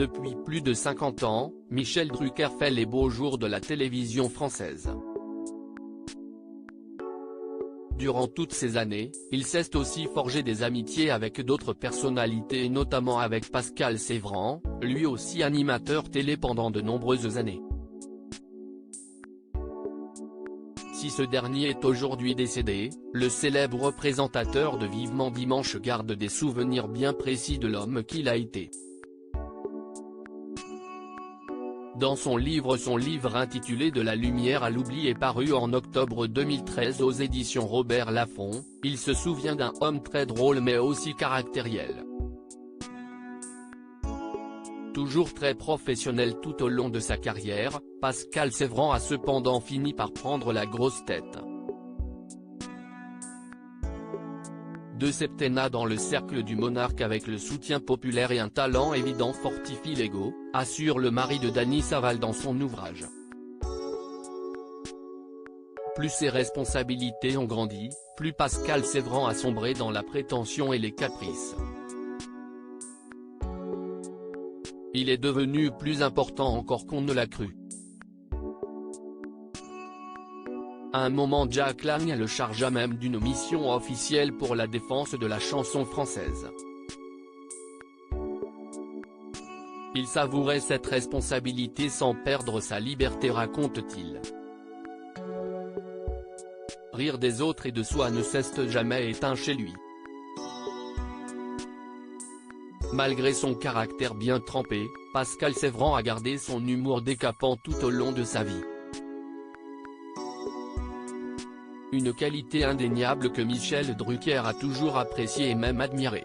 Depuis plus de 50 ans, Michel Drucker fait les beaux jours de la télévision française. Durant toutes ces années, il s'est aussi forgé des amitiés avec d'autres personnalités et notamment avec Pascal Sevran, lui aussi animateur télé pendant de nombreuses années. Si ce dernier est aujourd'hui décédé, le célèbre présentateur de Vivement Dimanche garde des souvenirs bien précis de l'homme qu'il a été. Dans son livre intitulé De la lumière à l'oubli est paru en octobre 2013 aux éditions Robert Laffont, il se souvient d'un homme très drôle mais aussi caractériel. Toujours très professionnel tout au long de sa carrière, Pascal Sevran a cependant fini par prendre la grosse tête. Deux septennats dans le cercle du monarque avec le soutien populaire et un talent évident fortifie l'ego, assure le mari de Dany Saval dans son ouvrage. Plus ses responsabilités ont grandi, plus Pascal Sevran a sombré dans la prétention et les caprices. Il est devenu plus important encore qu'on ne l'a cru. À un moment Jack Lang le chargea même d'une mission officielle pour la défense de la chanson française. Il savourait cette responsabilité sans perdre sa liberté, raconte-t-il. Rire des autres et de soi ne s'est jamais éteint chez lui. Malgré son caractère bien trempé, Pascal Sevran a gardé son humour décapant tout au long de sa vie. Une qualité indéniable que Michel Drucker a toujours appréciée et même admirée.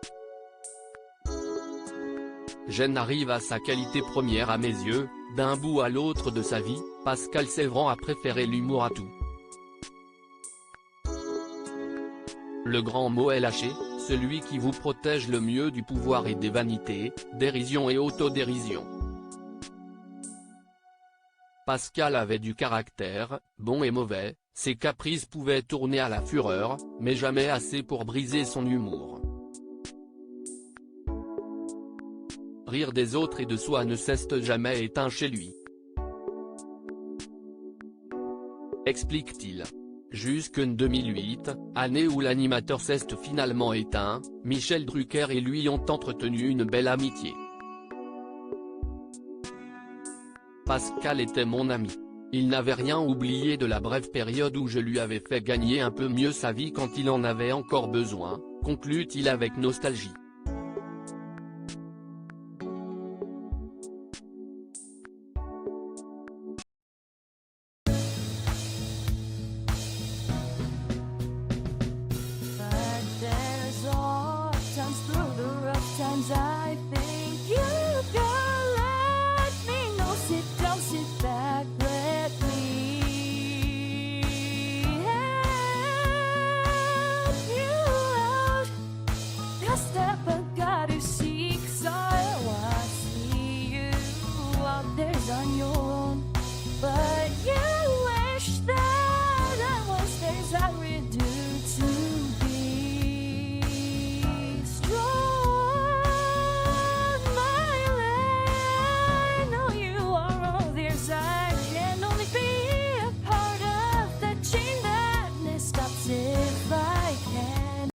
J'en arrive à sa qualité première à mes yeux, d'un bout à l'autre de sa vie, Pascal Sevran a préféré l'humour à tout. Le grand mot est lâché, celui qui vous protège le mieux du pouvoir et des vanités, dérision et autodérision. Pascal avait du caractère, bon et mauvais, ses caprices pouvaient tourner à la fureur, mais jamais assez pour briser son humour. Rire des autres et de soi ne s'est jamais éteint chez lui. Explique-t-il. Jusqu'en 2008, année où l'animateur s'est finalement éteint, Michel Drucker et lui ont entretenu une belle amitié. Pascal était mon ami. Il n'avait rien oublié de la brève période où je lui avais fait gagner un peu mieux sa vie quand il en avait encore besoin, conclut-il avec nostalgie.